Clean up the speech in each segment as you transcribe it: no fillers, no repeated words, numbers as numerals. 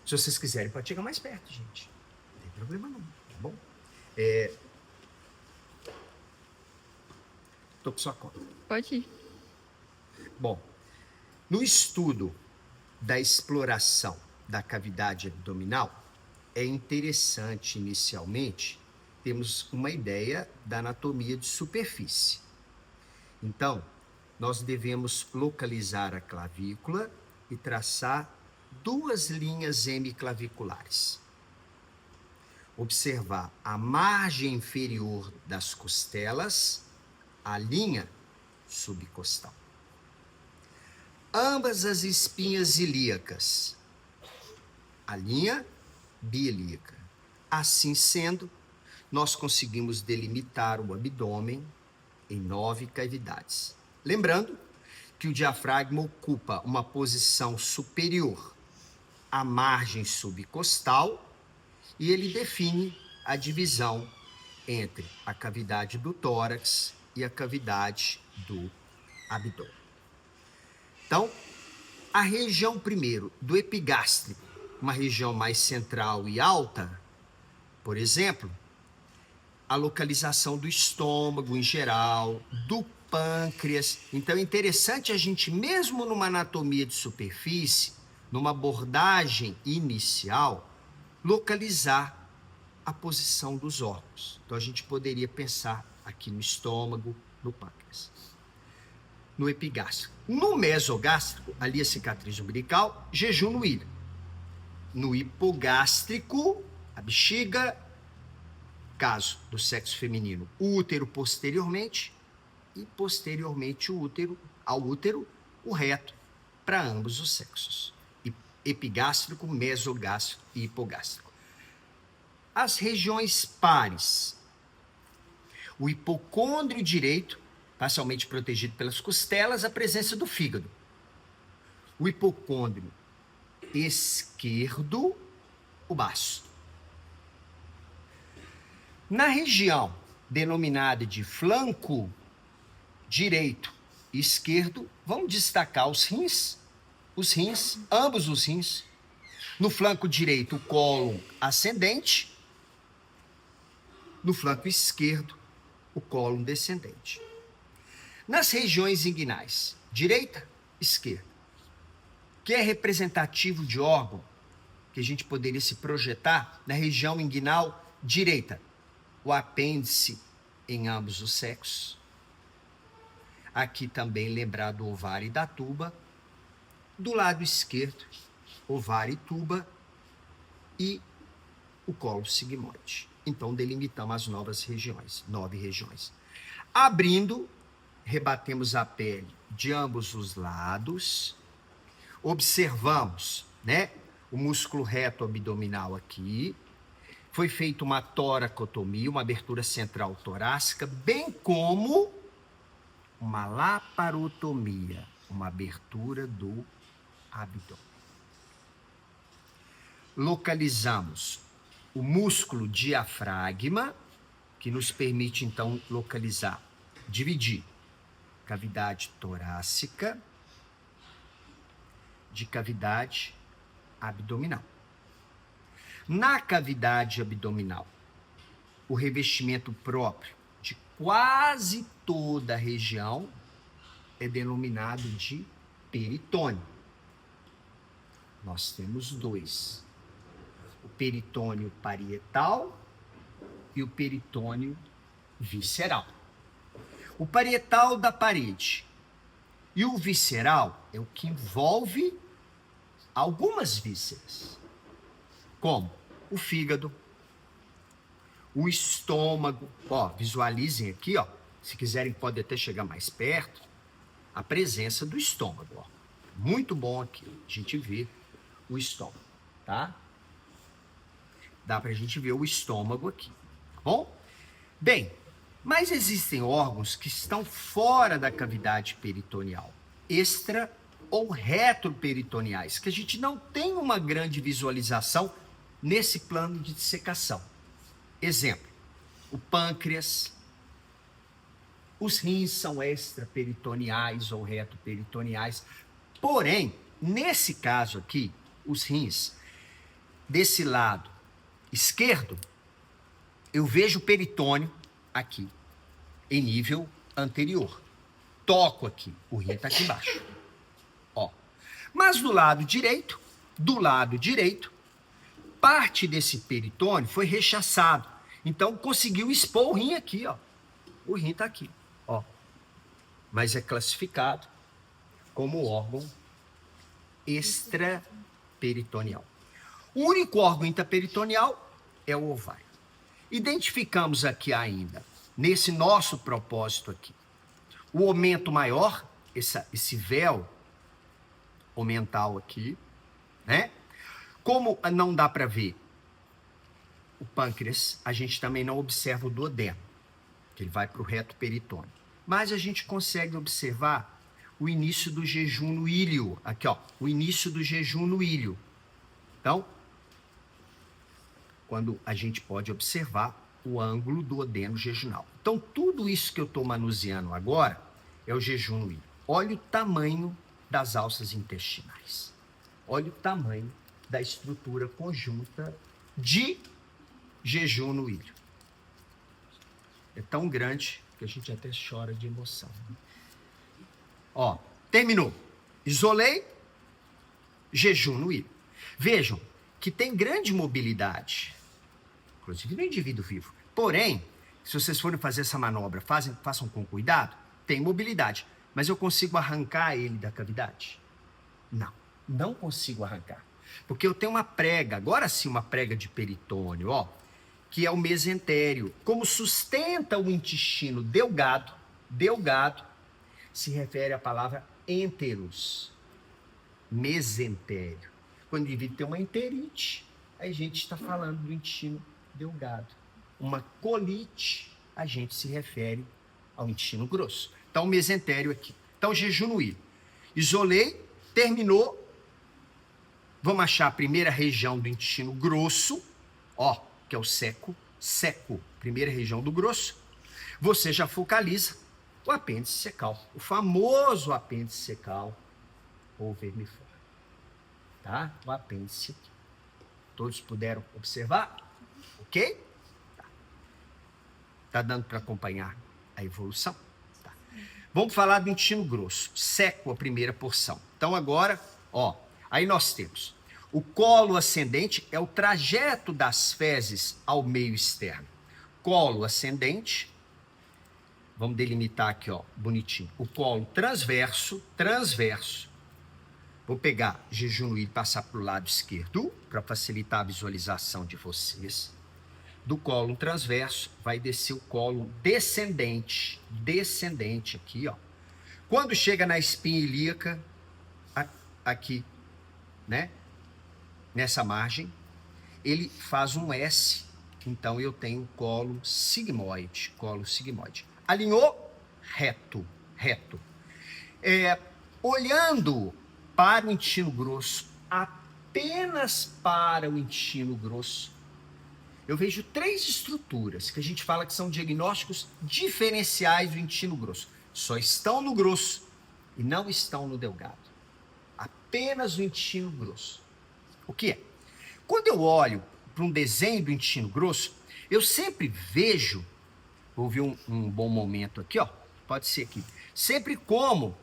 Se vocês quiserem, pode chegar mais perto, gente. Não tem problema não, tá bom? Tô com sua conta. Pode ir. Bom, no estudo da exploração da cavidade abdominal, é interessante, inicialmente, termos uma ideia da anatomia de superfície. Então, nós devemos localizar a clavícula e traçar duas linhas hemiclaviculares. Observar a margem inferior das costelas, a linha subcostal. Ambas as espinhas ilíacas, a linha biilíaca. Assim sendo, nós conseguimos delimitar o abdômen em 9 cavidades. Lembrando que o diafragma ocupa uma posição superior à margem subcostal e ele define a divisão entre a cavidade do tórax e a cavidade do abdômen. Então, a região, primeiro, do epigástrico, uma região mais central e alta, por exemplo, a localização do estômago em geral, do pâncreas. Então é interessante a gente, mesmo numa anatomia de superfície, numa abordagem inicial, localizar a posição dos órgãos. Então a gente poderia pensar aqui no estômago, no pâncreas, no epigástrico. No mesogástrico, ali a cicatriz umbilical, jejum no ilha. No hipogástrico, a bexiga, caso do sexo feminino, o útero posteriormente e posteriormente ao útero, o reto para ambos os sexos. Epigástrico, mesogástrico e hipogástrico. As regiões pares. O hipocôndrio direito, parcialmente protegido pelas costelas, a presença do fígado. O hipocôndrio esquerdo, o baço. Na região denominada de flanco direito e esquerdo, vamos destacar os rins, ambos os rins. No flanco direito, o cólon ascendente. No flanco esquerdo, o cólon descendente. Nas regiões inguinais, direita, esquerda, que é representativo de órgão que a gente poderia se projetar na região inguinal direita, o apêndice em ambos os sexos. Aqui também lembrar do ovário e da tuba. Do lado esquerdo, ovário e tuba e o colo sigmoide. Então delimitamos as 9 regiões. Abrindo, rebatemos a pele de ambos os lados. Observamos, né, o músculo reto abdominal aqui. Foi feita uma toracotomia, uma abertura central torácica, bem como uma laparotomia, uma abertura do abdômen. Localizamos o músculo diafragma, que nos permite, então, dividir cavidade torácica de cavidade abdominal. Na cavidade abdominal, o revestimento próprio de quase toda a região é denominado de peritônio. Nós temos 2. O peritônio parietal e o peritônio visceral. O parietal da parede e o visceral é o que envolve algumas vísceras, como o fígado, o estômago. Ó, visualizem aqui, ó. Se quiserem, pode até chegar mais perto. A presença do estômago, ó. Muito bom aqui a gente ver o estômago, tá? Dá pra gente ver o estômago aqui, tá bom? Bem, mas existem órgãos que estão fora da cavidade peritoneal, extra ou retroperitoneais, que a gente não tem uma grande visualização nesse plano de dissecação. Exemplo, o pâncreas, os rins são extraperitoneais ou retoperitoneais. Porém, nesse caso aqui, os rins, desse lado esquerdo, eu vejo o peritônio aqui, em nível anterior. Toco aqui, o rim está aqui embaixo. Ó. Mas do lado direito, parte desse peritônio foi rechaçado. Então conseguiu expor o rim aqui, ó. O rim está aqui, ó. Mas é classificado como órgão extraperitoneal. O único órgão intraperitoneal é o ovário. Identificamos aqui ainda, nesse nosso propósito aqui, o aumento maior, esse véu omental aqui, né? Como não dá para ver o pâncreas, a gente também não observa o duodeno, que ele vai para o reto peritônio. Mas a gente consegue observar o início do jejum no íleo. Aqui, ó, o início do jejum no íleo. Então, quando a gente pode observar o ângulo duodeno jejunal. Então, tudo isso que eu estou manuseando agora é o jejum no íleo. Olha o tamanho das alças intestinais. Olha o tamanho da estrutura conjunta de jejum no íleo. É tão grande que a gente até chora de emoção. Ó, terminou. Isolei, jejum no íleo. Vejam que tem grande mobilidade, inclusive no indivíduo vivo. Porém, se vocês forem fazer essa manobra, façam com cuidado, tem mobilidade. Mas eu consigo arrancar ele da cavidade? Não consigo arrancar. Porque eu tenho uma prega, agora sim uma prega de peritônio, ó, que é o mesentério. Como sustenta o intestino delgado, se refere à palavra enteros, mesentério. Quando o indivíduo tem uma enterite, a gente está falando do intestino delgado. Uma colite, a gente se refere ao intestino grosso. Então, o mesentério aqui. Então, jejum no íleo. Isolei, terminou. Vamos achar a primeira região do intestino grosso, ó, que é o seco, primeira região do grosso. Você já focaliza o apêndice secal, o famoso apêndice secal ou vermiforme, tá? O apêndice aqui. Todos puderam observar? Ok? Tá dando para acompanhar a evolução? Tá. Vamos falar do intestino grosso, seco, a primeira porção. Então agora, ó, aí nós temos o colo ascendente, é o trajeto das fezes ao meio externo. Colo ascendente, vamos delimitar aqui, ó, bonitinho. O colo transverso. Vou pegar jejum no íleo e passar para o lado esquerdo, para facilitar a visualização de vocês. Do colo transverso, vai descer o colo descendente aqui, ó. Quando chega na espinha ilíaca, aqui, né? Nessa margem, ele faz um S, então eu tenho colo sigmoide. Alinhou, reto. Olhando para o intestino grosso, apenas para o intestino grosso, eu vejo 3 estruturas que a gente fala que são diagnósticos diferenciais do intestino grosso. Só estão no grosso e não estão no delgado. Apenas o intestino grosso. O que é? Quando eu olho para um desenho do intestino grosso, eu sempre vejo, vou ver um bom momento aqui, ó, pode ser aqui, sempre como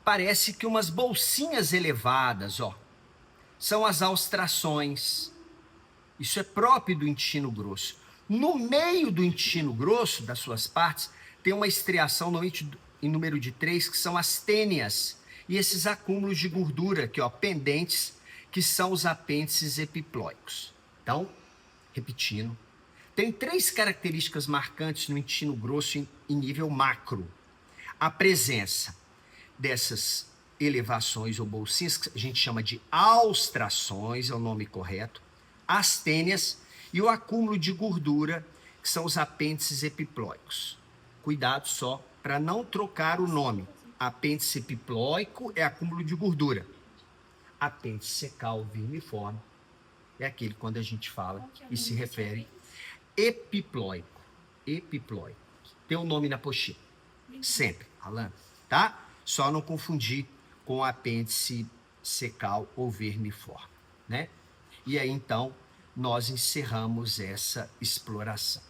parece que umas bolsinhas elevadas, ó, são as alstrações. Isso é próprio do intestino grosso. No meio do intestino grosso, das suas partes, tem uma estriação em número de 3, que são as tênias. E esses acúmulos de gordura aqui, ó, pendentes, que são os apêndices epiploicos. Então, repetindo, tem 3 características marcantes no intestino grosso em nível macro. A presença dessas elevações ou bolsinhas, que a gente chama de alstrações, é o nome correto, as tênias e o acúmulo de gordura, que são os apêndices epiploicos. Cuidado só para não trocar o nome. Apêndice epiploico é acúmulo de gordura. Apêndice secal vermiforme é aquele quando a gente fala e se refere epiploico. Tem um nome na apostila. Sempre, Alan, tá? Só não confundir com apêndice secal ou vermiforme, né? E aí então nós encerramos essa exploração.